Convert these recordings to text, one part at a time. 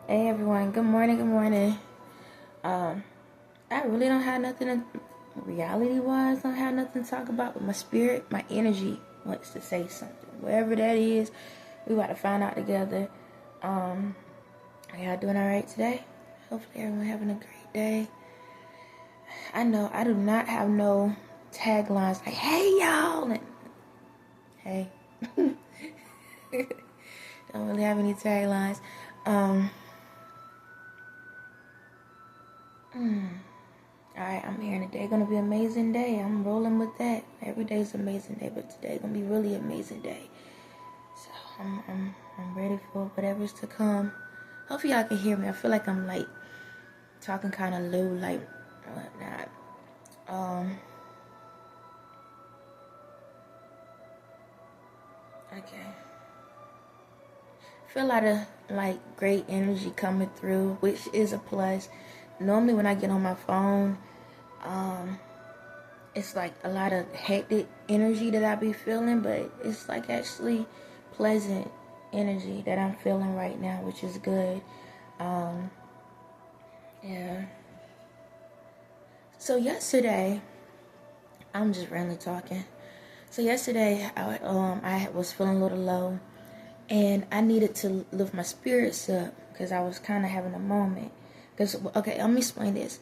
Hey everyone, good morning, good morning. I really don't have nothing reality wise, don't have nothing to talk about, but my spirit, my energy wants to say something. Whatever that is, we about to find out together. Are y'all doing alright today? Hopefully everyone having a great day. I know I do not have no taglines like hey y'all and hey. Don't really have any taglines. Alright, I'm here today. Gonna be an amazing day. I'm rolling with that. Every day's an amazing day, but today gonna be really amazing day. So I'm ready for whatever's to come. Hopefully y'all can hear me. I feel like I'm like talking kind of low, like whatnot. Okay. I feel a lot of like great energy coming through, which is a plus. Normally when I get on my phone, it's like a lot of hectic energy that I be feeling, but it's like actually pleasant energy that I'm feeling right now, which is good. Yeah. So yesterday, I'm just randomly talking. So yesterday, I was feeling a little low, and I needed to lift my spirits up because I was kind of having a moment. Okay, let me explain this.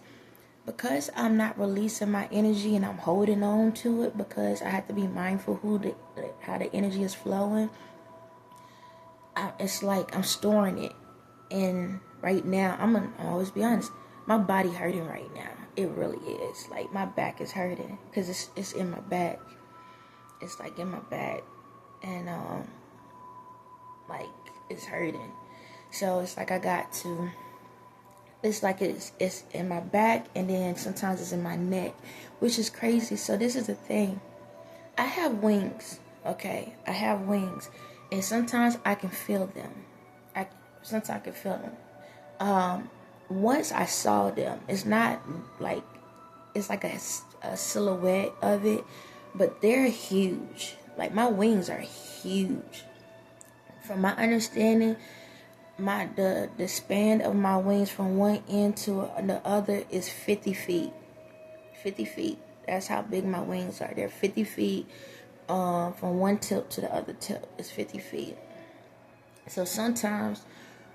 Because I'm not releasing my energy and I'm holding on to it because I have to be mindful how the energy is flowing. It's like I'm storing it, and right now I'm gonna always be honest. My body hurting right now. It really is. Like my back is hurting because it's in my back. It's like in my back, and like it's hurting. So it's like I got to. It's like it's in my back, and then sometimes it's in my neck, which is crazy. So this is the thing. I have wings, okay? I have wings, and sometimes I can feel them. Sometimes I can feel them. Once I saw them, it's not like it's like a silhouette of it, but they're huge. Like my wings are huge. From my understanding, the span of my wings from one end to the other is 50 feet. 50 feet. That's how big my wings are. They're 50 feet. From one tip to the other tip is 50 feet. So sometimes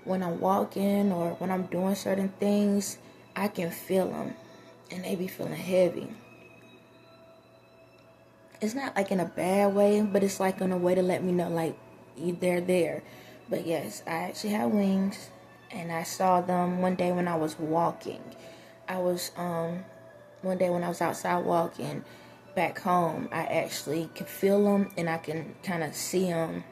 when I'm walking or when I'm doing certain things, I can feel them, and they be feeling heavy. It's not like in a bad way, but it's like in a way to let me know like they're there. But yes, I actually have wings, and I saw them one day when I was walking. One day when I was outside walking back home, I actually could feel them, and I can kind of see them.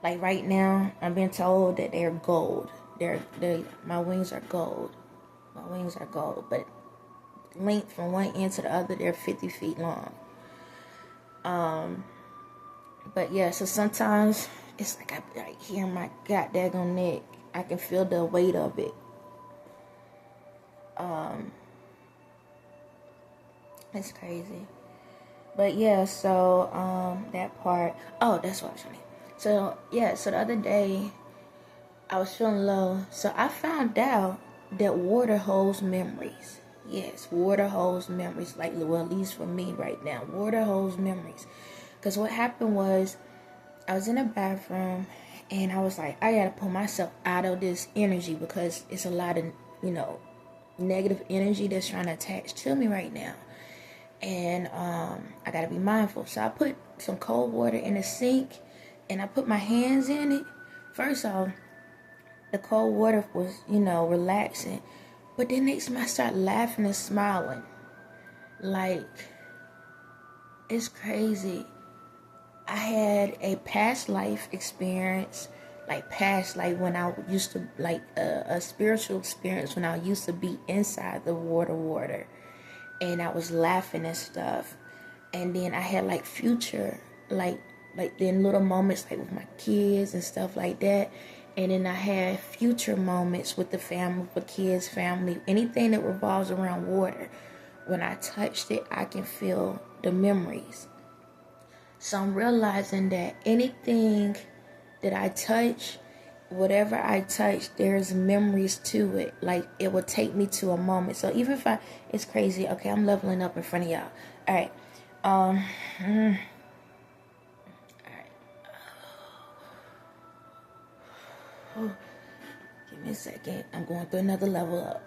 Like right now, I'm being told that they're gold. My wings are gold. My wings are gold, but length from one end to the other, they're 50 feet long. But yeah, so sometimes it's like I hear my goddamn neck. I can feel the weight of it. It's crazy. But yeah, so that part. Oh, that's what I was saying. So yeah, so the other day I was feeling low. So I found out that water holds memories. Yes, water holds memories. Like, well, at least for me right now, water holds memories. Because what happened was, I was in the bathroom, and I was like, I gotta pull myself out of this energy because it's a lot of, negative energy that's trying to attach to me right now. And I gotta be mindful. So I put some cold water in the sink, and I put my hands in it. First off, the cold water was, relaxing. But then next time I start laughing and smiling. Like, it's crazy. I had a past life experience, like past life when I used to, like a spiritual experience when I used to be inside the water. And I was laughing and stuff. And then I had like future, like then little moments like with my kids and stuff like that. And then I had future moments with the family, with kids, family, anything that revolves around water. When I touched it, I can feel the memories. So I'm realizing that anything that I touch, whatever I touch, there's memories to it. Like, it will take me to a moment. So even if it's crazy. Okay, I'm leveling up in front of y'all. All right. All right. Give me a second. I'm going through another level up.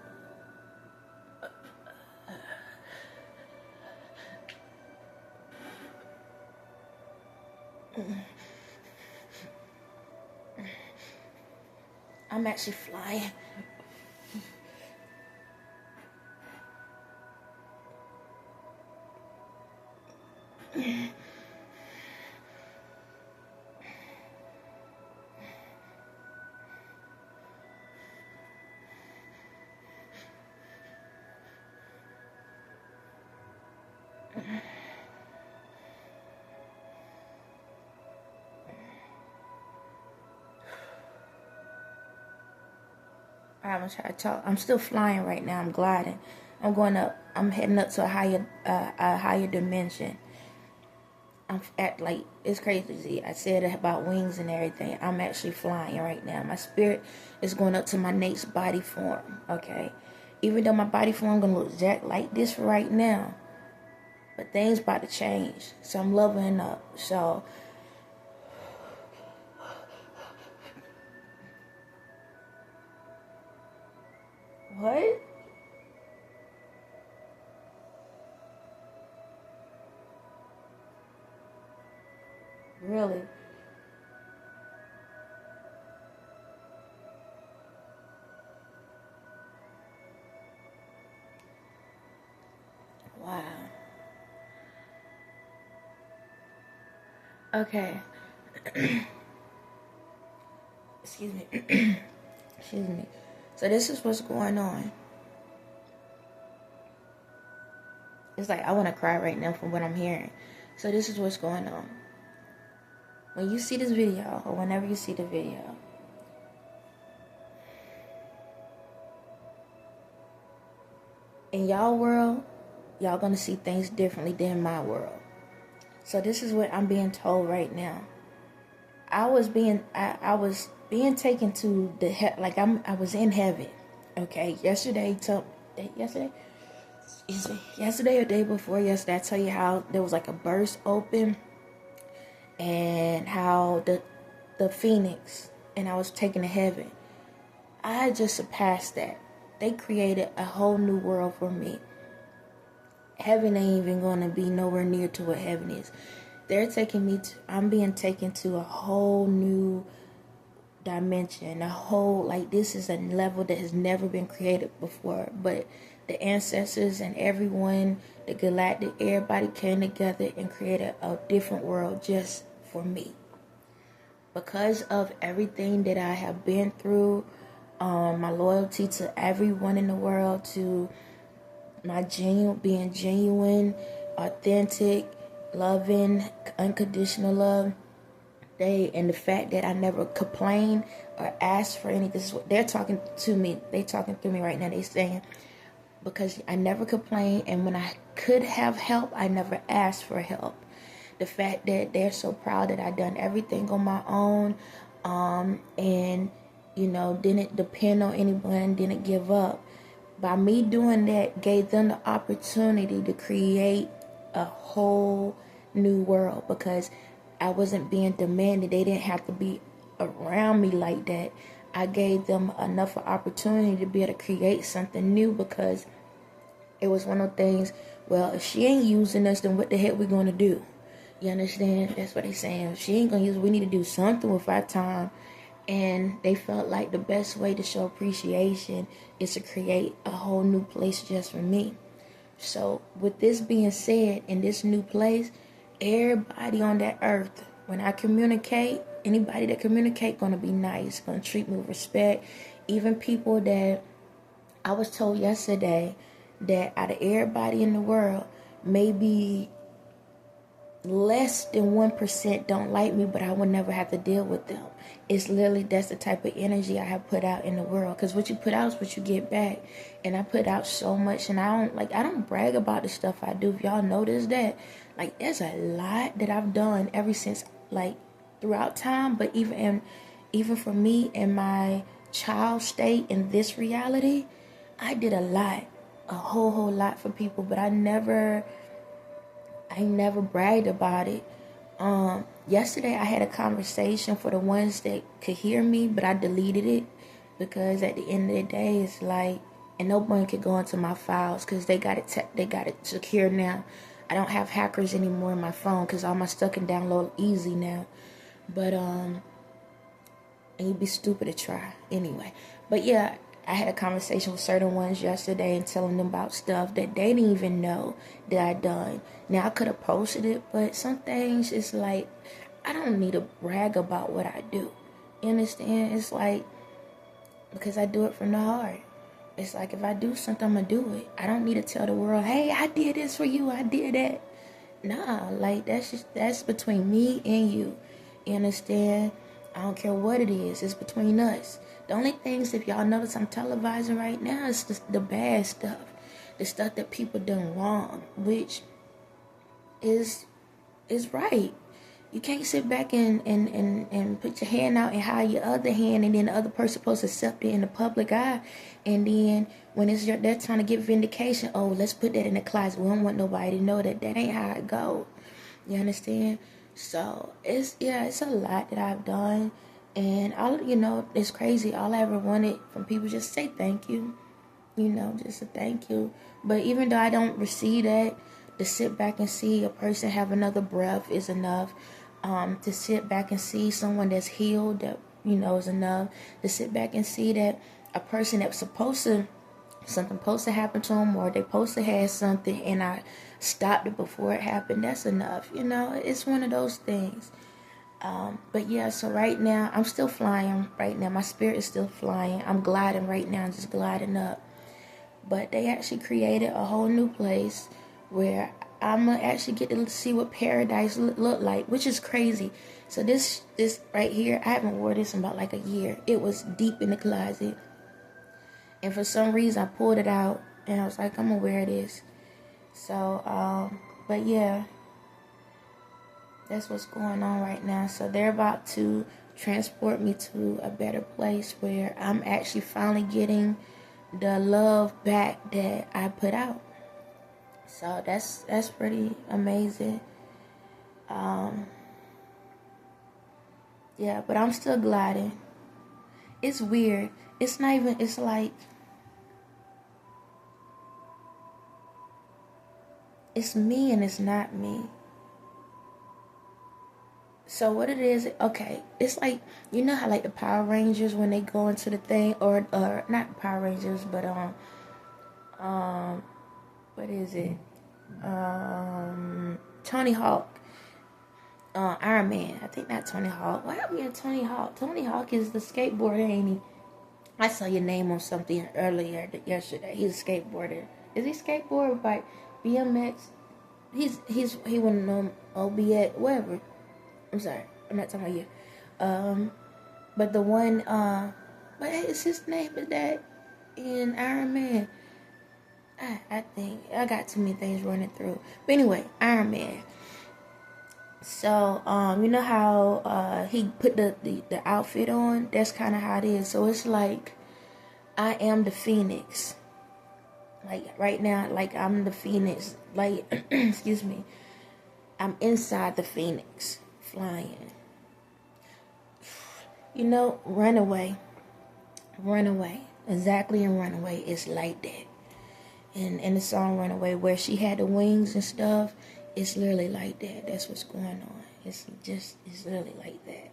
I'm actually flying. I'm gonna try to talk. I'm still flying right now. I'm gliding. I'm going up. I'm heading up to a higher dimension. I'm at, like, it's crazy. I said about wings and everything. I'm actually flying right now. My spirit is going up to my next body form. Okay, even though my body form gonna look exact like this right now, but things about to change. So I'm leveling up. So what? Really? Wow. Okay. Excuse me. Excuse me. So this is what's going on. It's like I want to cry right now from what I'm hearing. So this is what's going on. When you see this video, or whenever you see the video, in y'all world, y'all gonna see things differently than my world. So this is what I'm being told right now. I was being taken to the I was in heaven. Okay, yesterday or day before yesterday, I tell you how there was like a burst open, and how the phoenix, and I was taken to heaven. I had just surpassed that. They created a whole new world for me. Heaven ain't even gonna be nowhere near to what heaven is. I'm being taken to a whole new dimension. This is a level that has never been created before. But the ancestors and everyone, the galactic, everybody came together and created a different world just for me. Because of everything that I have been through, my loyalty to everyone in the world, to my being genuine, authentic, loving, unconditional love, and the fact that I never complained or asked for anything. This is what they're talking to me. They talking through me right now. They saying, because I never complained, and when I could have help, I never asked for help. The fact that they're so proud that I done everything on my own, and didn't depend on anyone, didn't give up. By me doing that, gave them the opportunity to create a whole new world, because I wasn't being demanded. They didn't have to be around me like that. I gave them enough opportunity to be able to create something new, because it was one of the things, well, if she ain't using us, then what the heck we going to do? You understand? That's what they saying. If she ain't going to use us, we need to do something with our time. And they felt like the best way to show appreciation is to create a whole new place just for me. So with this being said, in this new place, everybody on that earth, when I communicate, anybody that communicate gonna be nice, gonna treat me with respect. Even people that I was told yesterday that out of everybody in the world, maybe less than 1% don't like me, but I would never have to deal with them. It's literally, that's the type of energy I have put out in the world, because what you put out is what you get back. And I put out so much, and I don't brag about the stuff I do. If y'all notice that, there's a lot that I've done ever since, throughout time, but even even for me in my child state in this reality, I did a lot, a whole lot for people, but I never bragged about it. Yesterday I had a conversation for the ones that could hear me, but I deleted it because at the end of the day, it's like, and no one could go into my files because they got it secure now. I don't have hackers anymore in my phone because all my stuff can download easy now. But and you'd be stupid to try anyway. But yeah, I had a conversation with certain ones yesterday and telling them about stuff that they didn't even know that I done. Now I could have posted it, but some things it's like I don't need to brag about what I do. You understand? It's like because I do it from the heart. It's like if I do something, I'm gonna do it. I don't need to tell the world, hey, I did this for you, I did that. Nah, like that's between me and you. You understand? I don't care what it is. It's between us. The only things, if y'all notice I'm televising right now, is the bad stuff. The stuff that people done wrong, which is right. You can't sit back and put your hand out and hide your other hand, and then the other person supposed to accept it in the public eye, and then when it's their time to get vindication, oh, let's put that in the closet. We don't want nobody to know that ain't how it go. You understand? So it's a lot that I've done, and it's crazy. All I ever wanted from people just say thank you, just a thank you. But even though I don't receive that, to sit back and see a person have another breath is enough. To sit back and see someone that's healed, that is enough. To sit back and see that a person that's something supposed to happen to them, or they supposed to have something, and I stopped it before it happened. That's enough. It's one of those things. But yeah, so right now I'm still flying. Right now, my spirit is still flying. I'm gliding right now, just gliding up. But they actually created a whole new place where I'm gonna actually get to see what paradise look like, which is crazy. So this right here, I haven't worn this in about like a year. It was deep in the closet, and for some reason I pulled it out, and I was like, I'm gonna wear this. So, but yeah, that's what's going on right now. So they're about to transport me to a better place where I'm actually finally getting the love back that I put out. So that's pretty amazing. Yeah, but I'm still gliding. It's weird. It's not even, it's like, it's me and it's not me. So what it is, okay, it's like, how like the Power Rangers when they go into the thing, or not Power Rangers, but what is it? Tony Hawk. Iron Man. I think not Tony Hawk. Why are we in Tony Hawk? Tony Hawk is the skateboarder, ain't he? I saw your name on something earlier yesterday. He's a skateboarder. Is he skateboard by BMX? He wouldn't know OBX, whatever. I'm sorry, I'm not talking about you. But the one, what is his name? Is that in Iron Man? I think I got too many things running through. But anyway, Iron Man. So, you know how he put the outfit on? That's kind of how it is. So it's like I am the Phoenix. Like right now, like I'm the Phoenix. Like, excuse me. I'm inside the Phoenix, flying. Runaway. Exactly in Runaway, it's like that. In the song Runaway, where she had the wings and stuff, it's literally like that. That's what's going on. It's literally like that.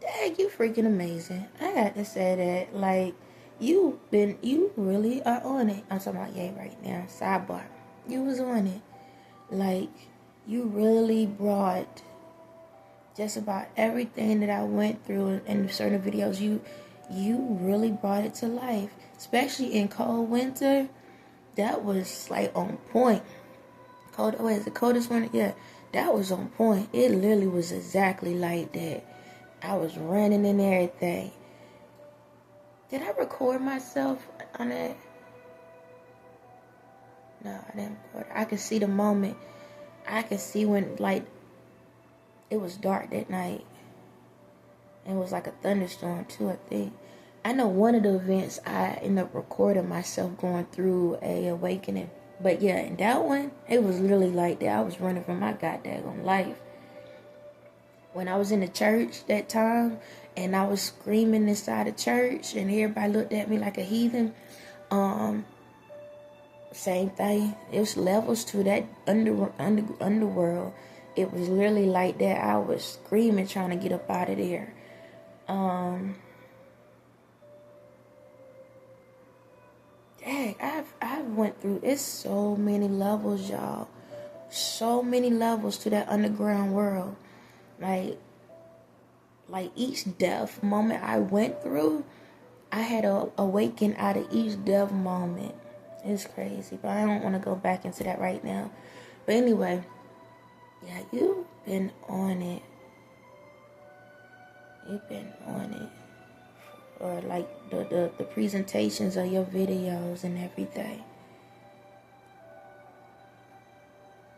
Dang, you freaking amazing. I got to say that, like, you really are on it. I'm talking about Ye right now. Sidebar. You was on it. Like, you really brought just about everything that I went through in certain videos. You really brought it to life, especially in cold winter. That was like on point. The coldest winter? Yeah, that was on point. It literally was exactly like that. I was running and everything. Did I record myself on that? No, I didn't record it. I could see the moment. I could see when, like, it was dark that night. And it was like a thunderstorm, too, I think. I know one of the events I ended up recording myself going through a awakening. But yeah, in that one, it was literally like that. I was running from my goddamn life. When I was in the church that time, and I was screaming inside the church, and everybody looked at me like a heathen, same thing. It was levels to that underworld. It was literally like that. I was screaming, trying to get up out of there. Dang, I've went through. It's so many levels, y'all. So many levels to that underground world. Like each death moment I went through, I had to awaken out of each death moment. It's crazy, but I don't want to go back into that right now. But anyway, yeah, you've been on it. You've been on it. Or like the presentations of your videos and everything.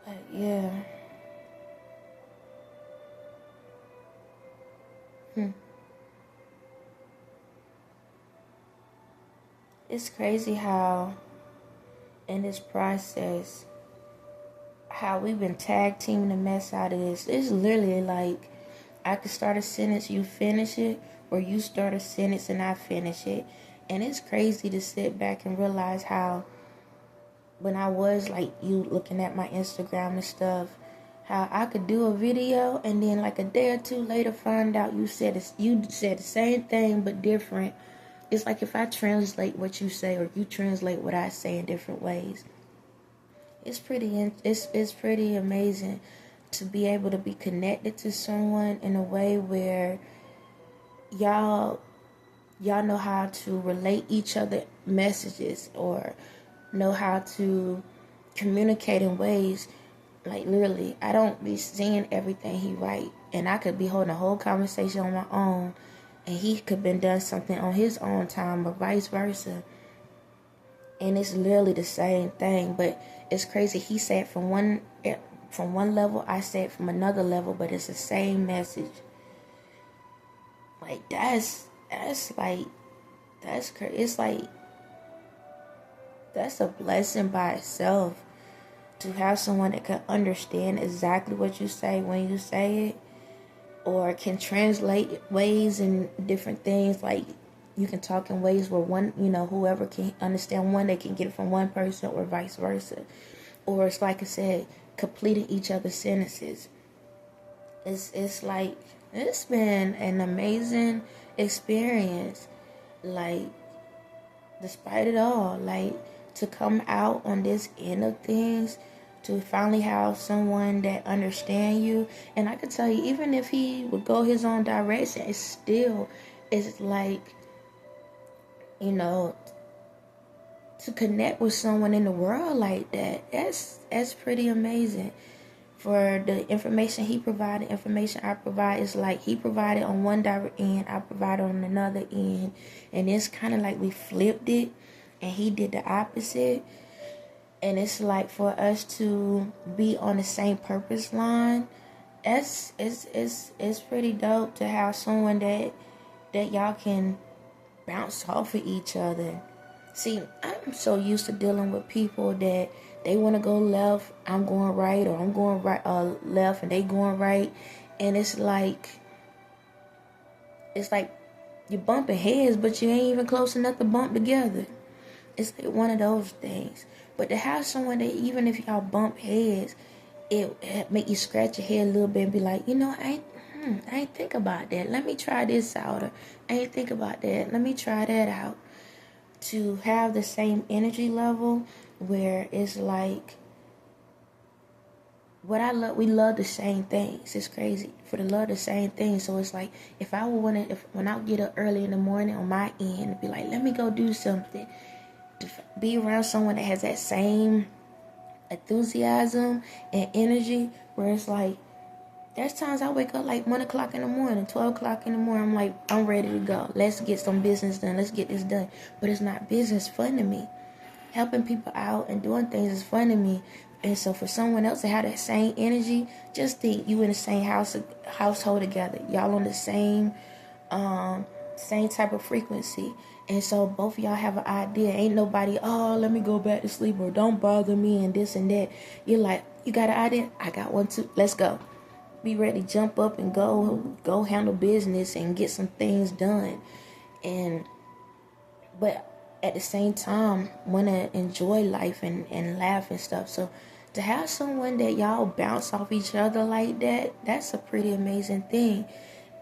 But yeah. It's crazy how in this process, how we've been tag teaming the mess out of this. It's literally like I could start a sentence, you finish it, or you start a sentence and I finish it. And it's crazy to sit back and realize how when I was like you looking at my Instagram and stuff, how I could do a video and then like a day or two later find out you said the same thing but different. It's like if I translate what you say or you translate what I say in different ways. It's pretty amazing to be able to be connected to someone in a way where y'all know how to relate each other messages or know how to communicate in ways like literally I don't be seeing everything he write, and I could be holding a whole conversation on my own and he could have been done something on his own time or vice versa, and it's literally the same thing. But it's crazy, he said from one level, I said from another level, but it's the same message. Like that's crazy. It's like that's a blessing by itself to have someone that can understand exactly what you say when you say it, or can translate ways and different things. Like you can talk in ways where one, whoever can understand one, they can get it from one person or vice versa. Or it's like I said, completing each other's sentences. It's like it's been an amazing experience. Like despite it all, like to come out on this end of things, to finally have someone that understand you. And I could tell you, even if he would go his own direction, it's like, to connect with someone in the world like that, that's pretty amazing. For the information he provided, information I provide, is like he provided on one direct end, I provided on another end, and it's kind of like we flipped it, and he did the opposite. And it's like for us to be on the same purpose line, it's pretty dope to have someone that y'all can bounce off of each other. See, I'm so used to dealing with people that they want to go left, I'm going right, or I'm going right, left, and they going right, and it's like you're bumping heads, but you ain't even close enough to bump together. It's like one of those things. But to have someone that even if y'all bump heads, it make you scratch your head a little bit and be like, I ain't think about that. Let me try this out. Or I ain't think about that. Let me try that out. To have the same energy level where it's like we love the same things. It's crazy for the love the same things. So it's like when I get up early in the morning on my end, be like, let me go do something. To be around someone that has that same enthusiasm and energy, where it's like there's times I wake up like 1 o'clock in the morning, 12 o'clock in the morning, I'm like, I'm ready to go. Let's get some business done. Let's get this done. But it's not business fun to me. helping people out and doing things is fun to me. And so for someone else to have that same energy, just think you in the same household together. Y'all on the same type of frequency. And so both of y'all have an idea. Ain't nobody, oh, let me go back to sleep, or don't bother me, and this and that. You're like, you got an idea? I got one too. Let's go. Be ready to jump up and go handle business and get some things done. But at the same time, want to enjoy life and laugh and stuff. So to have someone that y'all bounce off each other like that, that's a pretty amazing thing.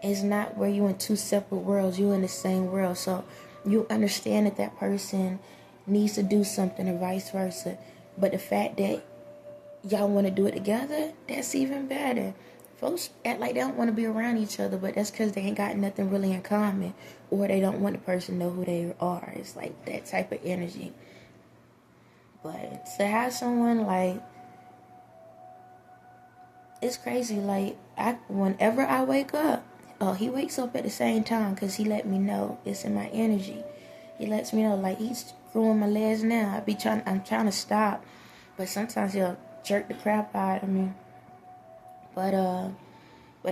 It's not where you in two separate worlds. You in the same world. So you understand that person needs to do something or vice versa. But the fact that y'all want to do it together, that's even better. Folks act like they don't want to be around each other, but that's because they ain't got nothing really in common, or they don't want the person to know who they are. It's like that type of energy. But to have someone like, it's crazy. Like, whenever I wake up, he wakes up at the same time because he let me know it's in my energy. He lets me know, like, he's screwing my legs now. I'm trying to stop, but sometimes he'll jerk the crap out of me. But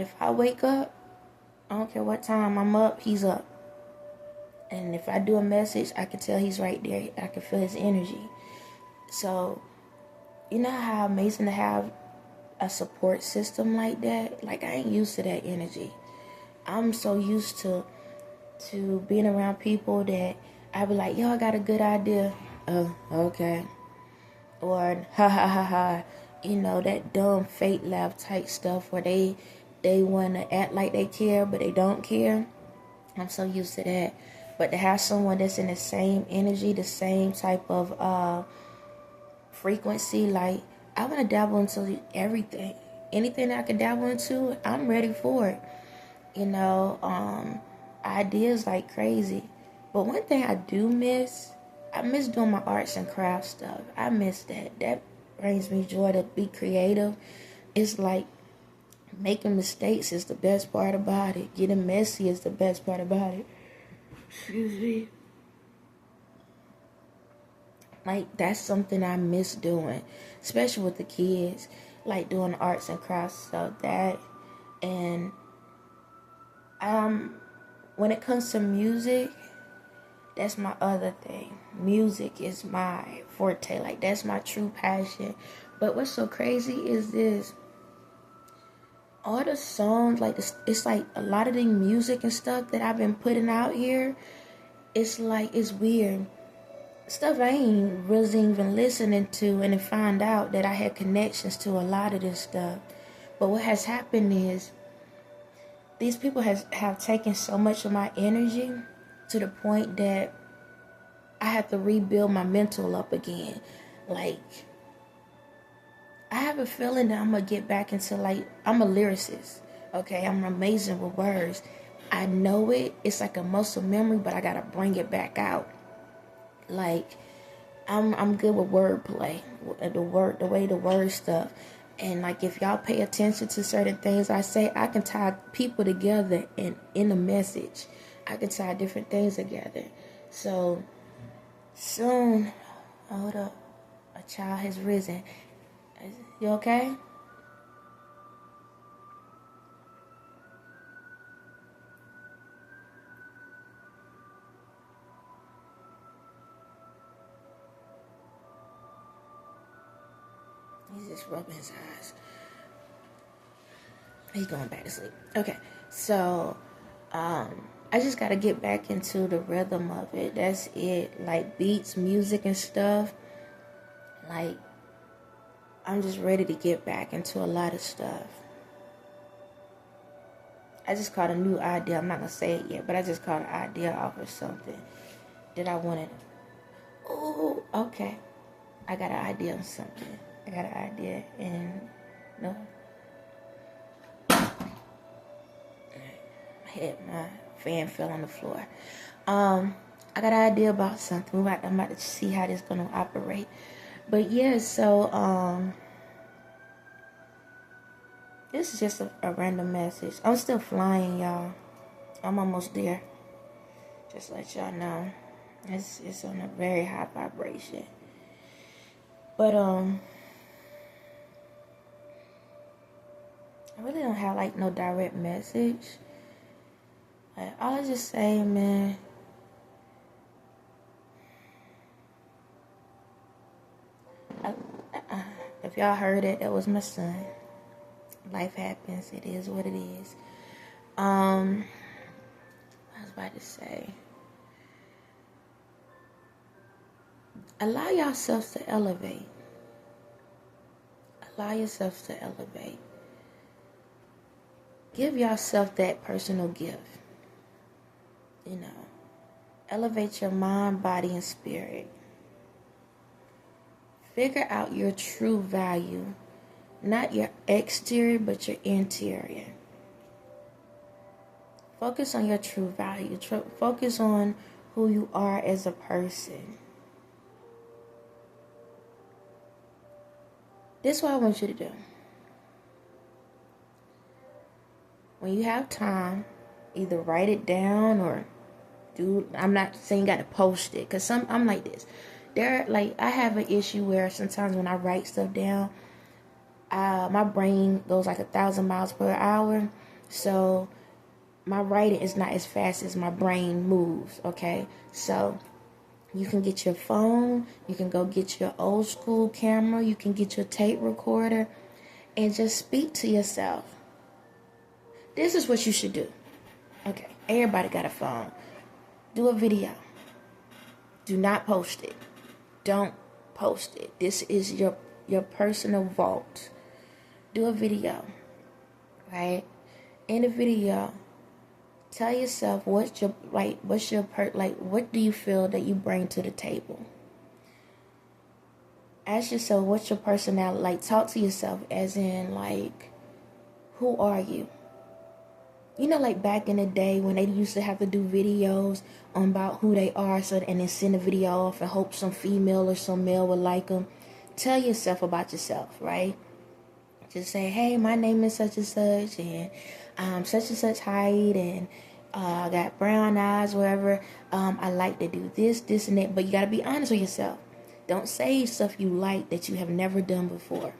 if I wake up, I don't care what time I'm up, he's up. And if I do a message, I can tell he's right there. I can feel his energy. So, you know how amazing to have a support system like that? Like, I ain't used to that energy. I'm so used to being around people that I be like, yo, I got a good idea. Oh, okay. Or, ha ha ha ha. You know, that dumb fake laugh type stuff where they want to act like they care, but they don't care. I'm so used to that. But to have someone that's in the same energy, the same type of frequency, like, I want to dabble into everything. Anything that I can dabble into, I'm ready for it. You know, ideas like crazy. But one thing I do miss, I miss doing my arts and crafts stuff. I miss that. That brings me joy to be creative. It's like making mistakes is the best part about it. Getting messy is the best part about it. Excuse me. Like, that's something I miss doing, especially with the kids. Like doing arts and crafts stuff. That, and when it comes to music, that's my other thing. Music is my forte. Like, that's my true passion. But what's so crazy is this. All the songs, like, it's like a lot of the music and stuff that I've been putting out here, it's like, it's weird. Stuff I ain't really even listening to, and to find out that I had connections to a lot of this stuff. But what has happened is, these people have taken so much of my energy to the point that I have to rebuild my mental up again. Like, I have a feeling that I'm going to get back into, like, I'm a lyricist. Okay, I'm amazing with words. I know it. It's like a muscle memory, but I got to bring it back out. Like, I'm good with wordplay, the way the word stuff. And like, if y'all pay attention to certain things I say, I can tie people together in a message. I can tie different things together. So soon, hold up, a child has risen. You okay? He's just rubbing his eyes. He's going back to sleep. Okay, so I just gotta get back into the rhythm of it. That's it. Like, beats, music, and stuff. Like, I'm just ready to get back into a lot of stuff. I just caught a new idea. I'm not gonna say it yet, but I just caught an idea off of something that I wanted. Oh, okay. I got an idea on something. I got an idea, and no. My fan fell on the floor. I got an idea about something. I'm about to see how this is gonna operate. But yeah, so this is just a random message. I'm still flying, y'all. I'm almost there. Just let y'all know. It's on a very high vibration. But I really don't have like no direct message. Like, all I just say, man, if y'all heard it, that was my son. Life happens. It is what it is. I was about to say, allow yourselves to elevate. Allow yourselves to elevate. Give yourself that personal gift. You know, elevate your mind, body, and spirit. Figure out your true value. Not your exterior, but your interior. Focus on your true value. Focus on who you are as a person. This is what I want you to do. When you have time, either write it down or I'm not saying you got to post it, because I'm like this. I have an issue where sometimes when I write stuff down, my brain goes like 1,000 miles per hour. So my writing is not as fast as my brain moves, okay? So you can get your phone, you can go get your old school camera, you can get your tape recorder, and just speak to yourself. This is what you should do. Okay, everybody got a phone. Do a video. Do not post it. Don't post it. This is your personal vault. Do a video, right? In the video, tell yourself what do you feel that you bring to the table? Ask yourself what's your personality like. Talk to yourself as in like, who are you? You know, like back in the day when they used to have to do videos about who they are, and then send a video off and hope some female or some male would like them. Tell yourself about yourself, right? Just say, hey, my name is such and such, and I'm such and such height, and I got brown eyes, whatever. I like to do this, and that. But you got to be honest with yourself. Don't say stuff you like that you have never done before.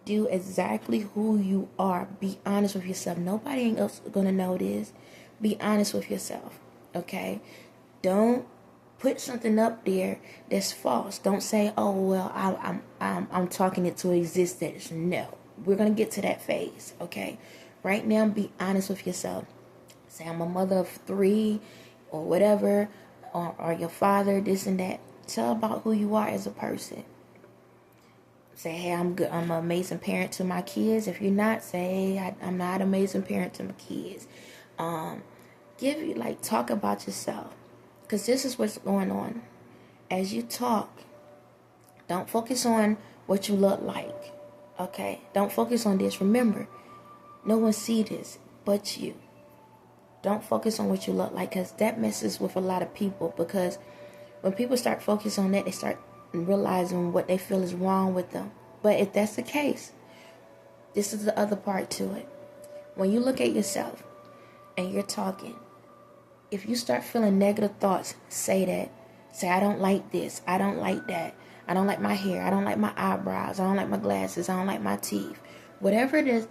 Do exactly who you are. Be honest with yourself. Nobody else gonna know this. Be honest with yourself, okay? Don't put something up there that's false. Don't say, "Oh well, I'm talking it to existence." No, we're gonna get to that phase, okay? Right now, be honest with yourself. Say, "I'm a mother of 3, or whatever, or your father, this and that." Tell about who you are as a person. Say, hey, I'm good. I'm an amazing parent to my kids. If you're not, say, hey, I'm not an amazing parent to my kids. Talk about yourself. Because this is what's going on. As you talk, don't focus on what you look like. Okay? Don't focus on this. Remember, no one sees this but you. Don't focus on what you look like, because that messes with a lot of people. Because when people start focusing on that, they start realizing what they feel is wrong with them. But if that's the case, this is the other part to it. When you look at yourself and you're talking, if you start feeling negative thoughts, say that. Say, I don't like this, I don't like that, I don't like my hair, I don't like my eyebrows, I don't like my glasses, I don't like my teeth. Whatever it is.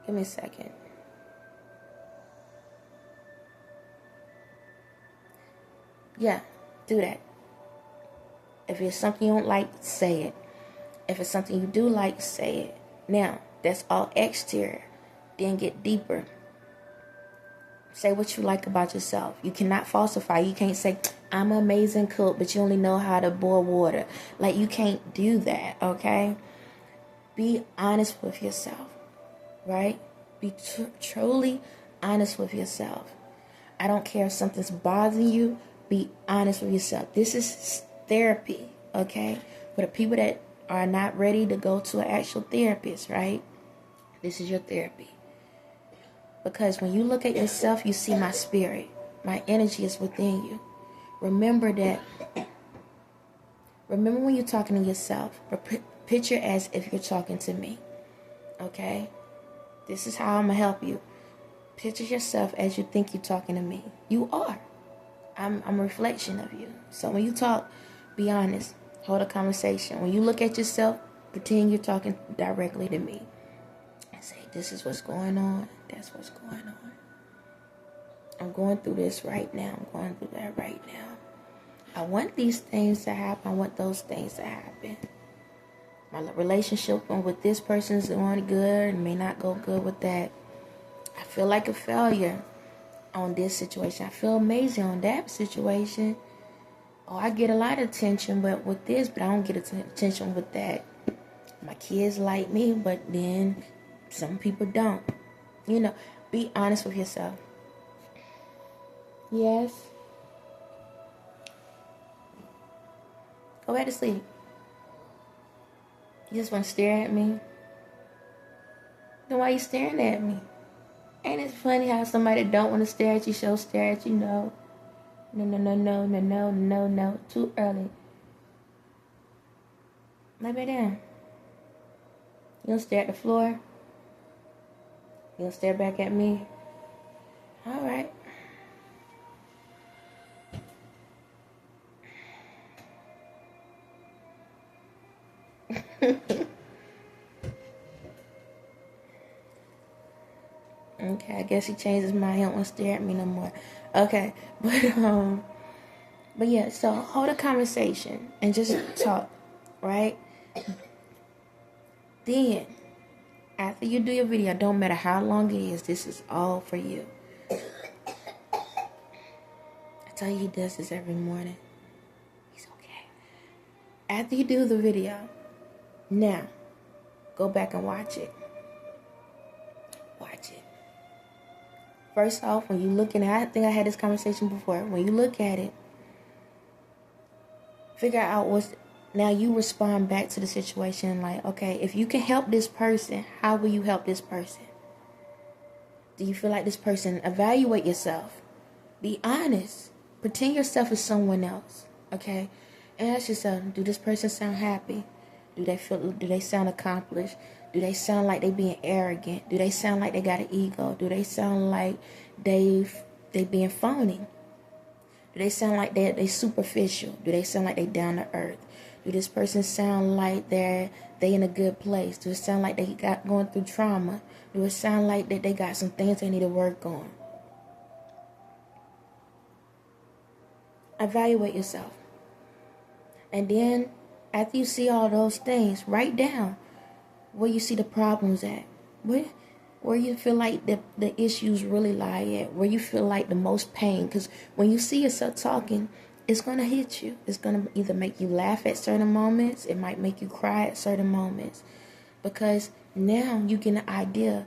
Give me a second. Yeah, do that. If it's something you don't like, say it. If it's something you do like, say it. Now, that's all exterior. Then get deeper. Say what you like about yourself. You cannot falsify. You can't say, I'm an amazing cook, but you only know how to boil water. Like, you can't do that, okay? Be honest with yourself. Right? Be truly honest with yourself. I don't care if something's bothering you. Be honest with yourself. This is therapy, okay? For the people that are not ready to go to an actual therapist, right? This is your therapy. Because when you look at yourself, you see my spirit. My energy is within you. Remember that. Remember when you're talking to yourself. Picture as if you're talking to me, okay? This is how I'm going to help you. Picture yourself as you think you're talking to me. You are. I'm a reflection of you. So when you talk, be honest. Hold a conversation. When you look at yourself, pretend you're talking directly to me. And say, this is what's going on. That's what's going on. I'm going through this right now. I'm going through that right now. I want these things to happen. I want those things to happen. My relationship with this person is going good and may not go good with that. I feel like a failure on this situation. I feel amazing on that situation. Oh, I get a lot of attention but with this, but I don't get attention with that. My kids like me, but then some people don't. You know, be honest with yourself. Yes. Go back to sleep. You just want to stare at me? Then why are you staring at me? Ain't it funny how somebody that don't want to stare at you stare at you? No. No. Too early. Lay back down. You don't stare at the floor? You don't stare back at me? Alright. Okay, I guess he changed his mind. He don't want to stare at me no more. Okay, but yeah. So hold a conversation and just talk, right? Then, after you do your video, don't matter how long it is. This is all for you. I tell you, he does this every morning. He's okay. After you do the video, now go back and watch it. Watch it. First off, when you looking at, I think I had this conversation before. When you look at it, figure out now you respond back to the situation like, okay, if you can help this person, how will you help this person? Do you feel like this person? Evaluate yourself. Be honest. Pretend yourself as someone else, okay? And ask yourself, do this person sound happy? Do they sound accomplished? Do they sound like they being arrogant? Do they sound like they got an ego? Do they sound like they being phony? Do they sound like they superficial? Do they sound like they down to earth? Do this person sound like they in a good place? Do it sound like they got going through trauma? Do it sound like that they got some things they need to work on? Evaluate yourself. And then after you see all those things, write down where you see the problems at. Where you feel like the issues really lie at. Where you feel like the most pain. Because when you see yourself talking, it's going to hit you. It's going to either make you laugh at certain moments. It might make you cry at certain moments. Because now you get an idea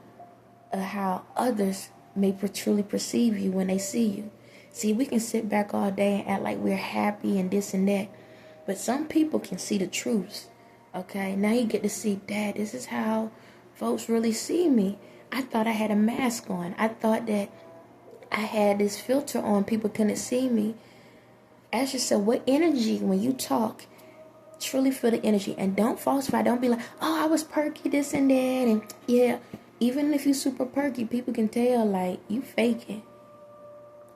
of how others may truly perceive you when they see you. See, we can sit back all day and act like we're happy and this and that. But some people can see the truths. Okay, now you get to see, Dad, this is how folks really see me. I thought I had a mask on. I thought that I had this filter on. People couldn't see me. Ask yourself, what energy, when you talk, truly feel the energy. And don't falsify. Don't be like, oh, I was perky, this and that. And yeah, even if you super perky, people can tell, like, you faking.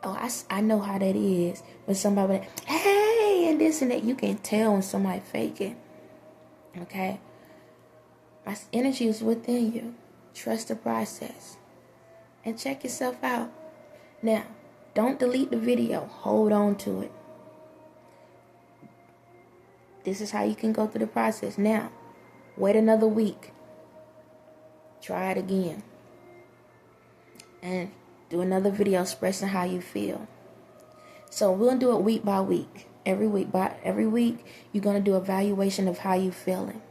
Oh, I know how that is. When somebody like, hey, and this and that, you can tell when somebody faking. Okay? My energy is within you. Trust the process. And check yourself out. Now, don't delete the video. Hold on to it. This is how you can go through the process. Now, wait another week. Try it again. And do another video expressing how you feel. So we'll do it week by week. Every week, you're going to do an evaluation of how you're feeling.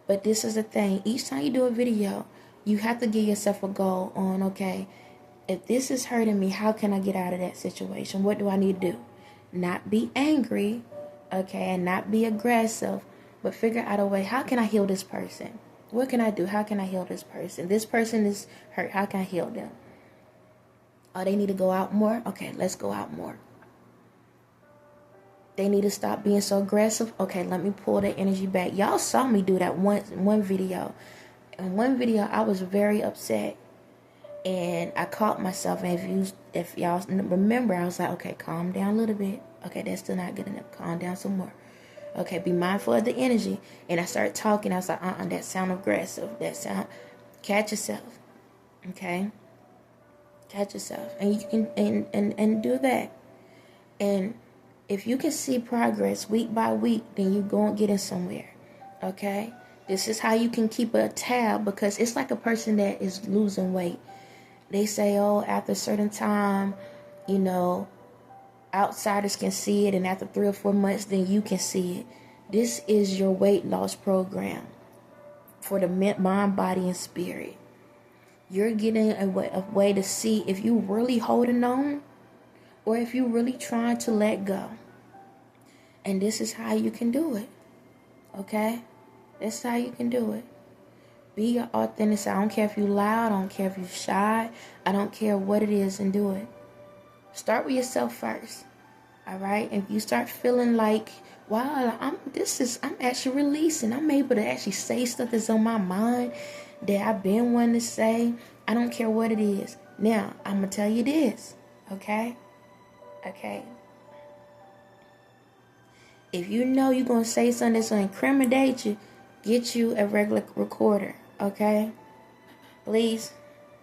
But this is the thing. Each time you do a video, you have to give yourself a goal on, okay, if this is hurting me, how can I get out of that situation? What do I need to do? Not be angry, okay, and not be aggressive, but figure out a way. How can I heal this person? What can I do? How can I heal this person? This person is hurt. How can I heal them? Oh, they need to go out more? Okay, let's go out more. They need to stop being so aggressive. Okay, let me pull that energy back. Y'all saw me do that one video. in one video, I was very upset. And I caught myself. And if y'all remember, I was like, okay, calm down a little bit. Okay, that's still not good enough. Calm down some more. Okay, be mindful of the energy. And I started talking. I was like, that sound aggressive. That sound. Catch yourself. Okay? Catch yourself. And you can and do that. And if you can see progress week by week, then you're going to get in somewhere. Okay? This is how you can keep a tab, because it's like a person that is losing weight. They say, oh, after a certain time, outsiders can see it, and after 3 or 4 months, then you can see it. This is your weight loss program for the mind, body, and spirit. You're getting a way to see if you really holding on or if you really trying to let go. And this is how you can do it. Okay? This is how you can do it. Be your authentic self. I don't care if you're loud. I don't care if you're shy. I don't care what it is, and do it. Start with yourself first. All right? If you start feeling like, wow, I'm actually releasing. I'm able to actually say stuff that's on my mind that I've been wanting to say. I don't care what it is. Now, I'm going to tell you this. Okay? Okay. If you know you're going to say something that's going to incriminate you, get you a regular recorder. Okay? Please.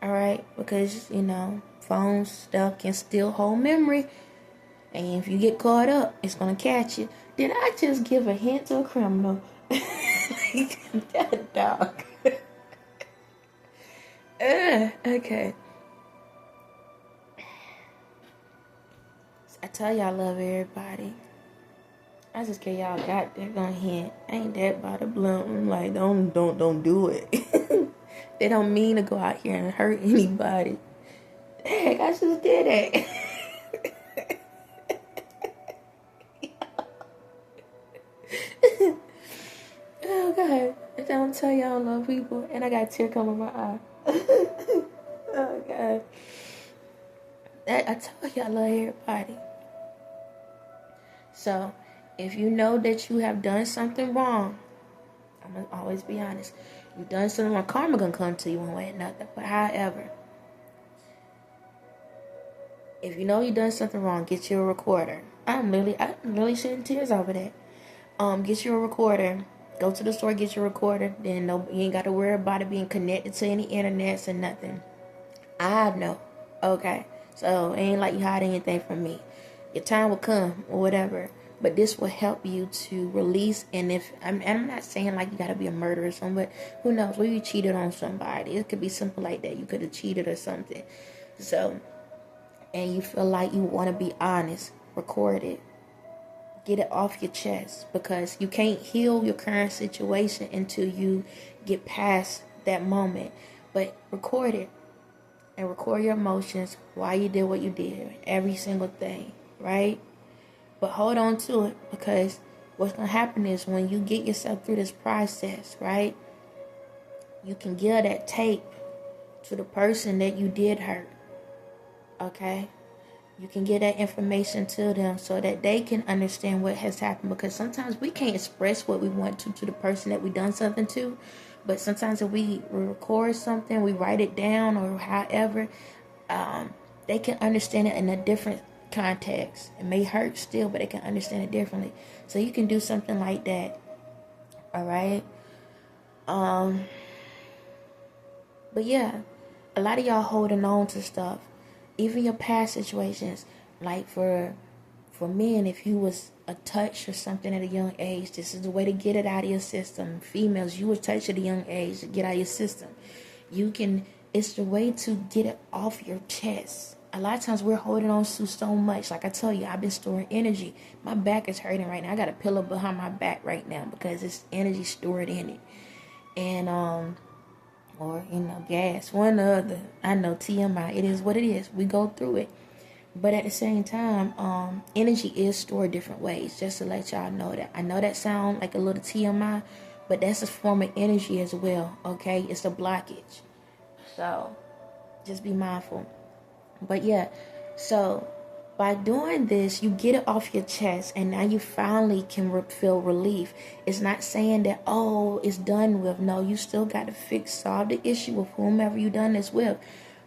All right? Because, phone stuff can still hold memory. And if you get caught up, it's going to catch you. Did I just give a hint to a criminal? That dog. Okay. I tell y'all I love everybody. I just gave y'all got that gonna hint. Ain't that by the blunt? I'm like, don't do it. They don't mean to go out here and hurt anybody. Heck, I just did it. Oh God. I don't tell y'all I love people, and I got a tear coming in my eye. Oh God. I tell you I love everybody. So, if you know that you have done something wrong, I'm going to always be honest. You've done something wrong. Karma going to come to you one way or another. But however, if you know you've done something wrong, get you a recorder. I'm really shedding tears over that. Get you a recorder. Go to the store, get your recorder. Then you ain't got to worry about it being connected to any internets and nothing. I know. Okay. So, it ain't like you hide anything from me. Your time will come or whatever. But this will help you to release. And I'm not saying like you got to be a murderer or something. But who knows? Maybe you cheated on somebody. It could be simple like that. You could have cheated or something. So, and you feel like you want to be honest. Record it. Get it off your chest. Because you can't heal your current situation until you get past that moment. But record it. And record your emotions, why you did what you did, every single thing, right? But hold on to it, because what's going to happen is when you get yourself through this process, right, you can give that tape to the person that you did hurt, okay? You can get that information to them so that they can understand what has happened, because sometimes we can't express what we want to the person that we done something to. But sometimes if we record something, we write it down or however, they can understand it in a different context. It may hurt still, but they can understand it differently. So you can do something like that. All right. But yeah, a lot of y'all holding on to stuff, even your past situations. Like for men, if you was a touch or something at a young age, this is the way to get it out of your system. Females, you were touched at a young age to get out of your system. It's the way to get it off your chest. A lot of times we're holding on to so much. Like I tell you, I've been storing energy. My back is hurting right now. I got a pillow behind my back right now because it's energy stored in it. And, or, gas, one or other. I know, TMI, it is what it is. We go through it. But at the same time, energy is stored different ways, just to let y'all know that. I know that sound like a little TMI, but that's a form of energy as well, okay? It's a blockage. So, just be mindful. But yeah, so by doing this, you get it off your chest, and now you finally can feel relief. It's not saying that, oh, it's done with. No, you still got to solve the issue with whomever you done this with.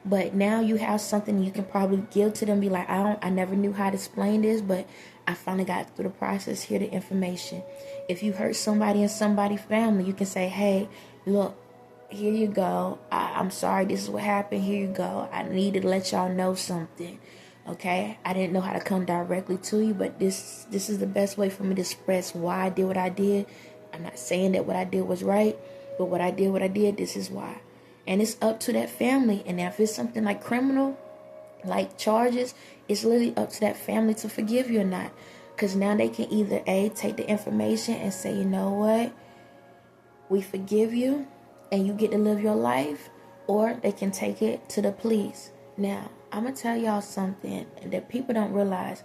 But now you have something you can probably give to them. Be like, I never knew how to explain this, but I finally got through the process. Here, the information. If you hurt somebody in somebody's family, you can say, hey, look, here you go. I'm sorry. This is what happened. Here you go. I need to let y'all know something. Okay, I didn't know how to come directly to you, but this is the best way for me to express why I did what I did. I'm not saying that what I did was right, but what I did, this is why. And it's up to that family. And if it's something like criminal, like charges, it's literally up to that family to forgive you or not. Because now they can either take the information and say, you know what, we forgive you and you get to live your life, or they can take it to the police. Now, I'm going to tell y'all something that people don't realize.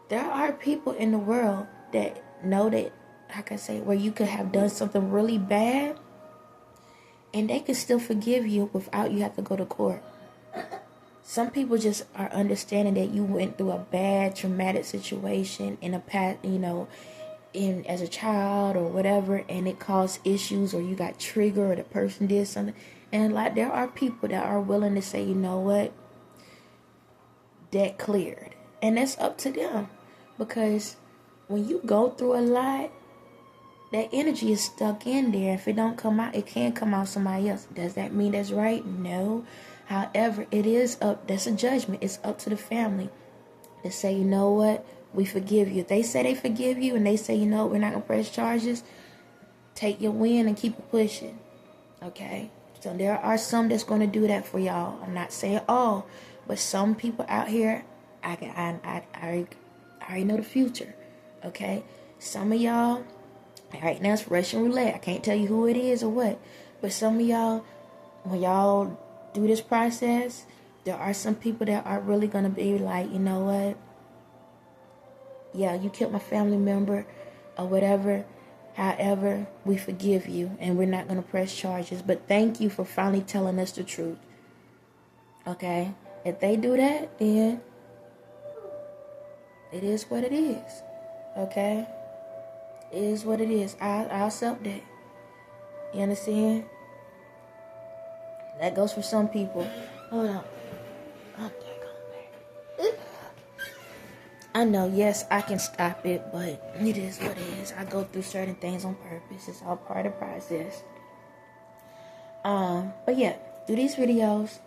There are people in the world that know that, like I say, where you could have done something really bad and they can still forgive you without you have to go to court. Some people just are understanding that you went through a bad, traumatic situation in a past, as a child or whatever, and it caused issues, or you got triggered, or the person did something. And like, there are people that are willing to say, you know what, that cleared. And that's up to them. Because when you go through a lot, that energy is stuck in there. If it don't come out, it can come out somebody else. Does that mean that's right? No. However, that's a judgment. It's up to the family to say, you know what, we forgive you. If they say they forgive you and they say, you know, we're not going to press charges, take your win and keep it pushing. Okay? So there are some that's going to do that for y'all. I'm not saying all, but some people out here, I already know the future. Okay? Some of y'all, right now it's Russian roulette. I can't tell you who it is or what. But some of y'all, when y'all do this process, there are some people that are really going to be like, you know what? Yeah, you killed my family member or whatever. However, we forgive you and we're not going to press charges. But thank you for finally telling us the truth. Okay? If they do that, then it is what it is. Okay? It is what it is. I'll accept that. You understand? That goes for some people. Hold on. I know, yes, I can stop it, but it is what it is. I go through certain things on purpose. It's all part of the process. But yeah, do these videos.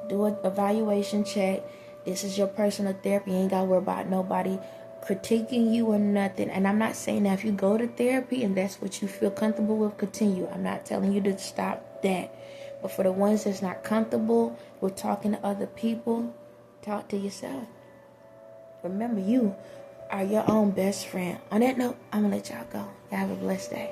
Do an evaluation check. This is your personal therapy. You ain't got to worry about nobody critiquing you or nothing. And I'm not saying that if you go to therapy and that's what you feel comfortable with, continue. I'm not telling you to stop that. But for the ones that's not comfortable with talking to other people, talk to yourself. Remember, you are your own best friend. On that note, I'm going to let y'all go. Y'all have a blessed day.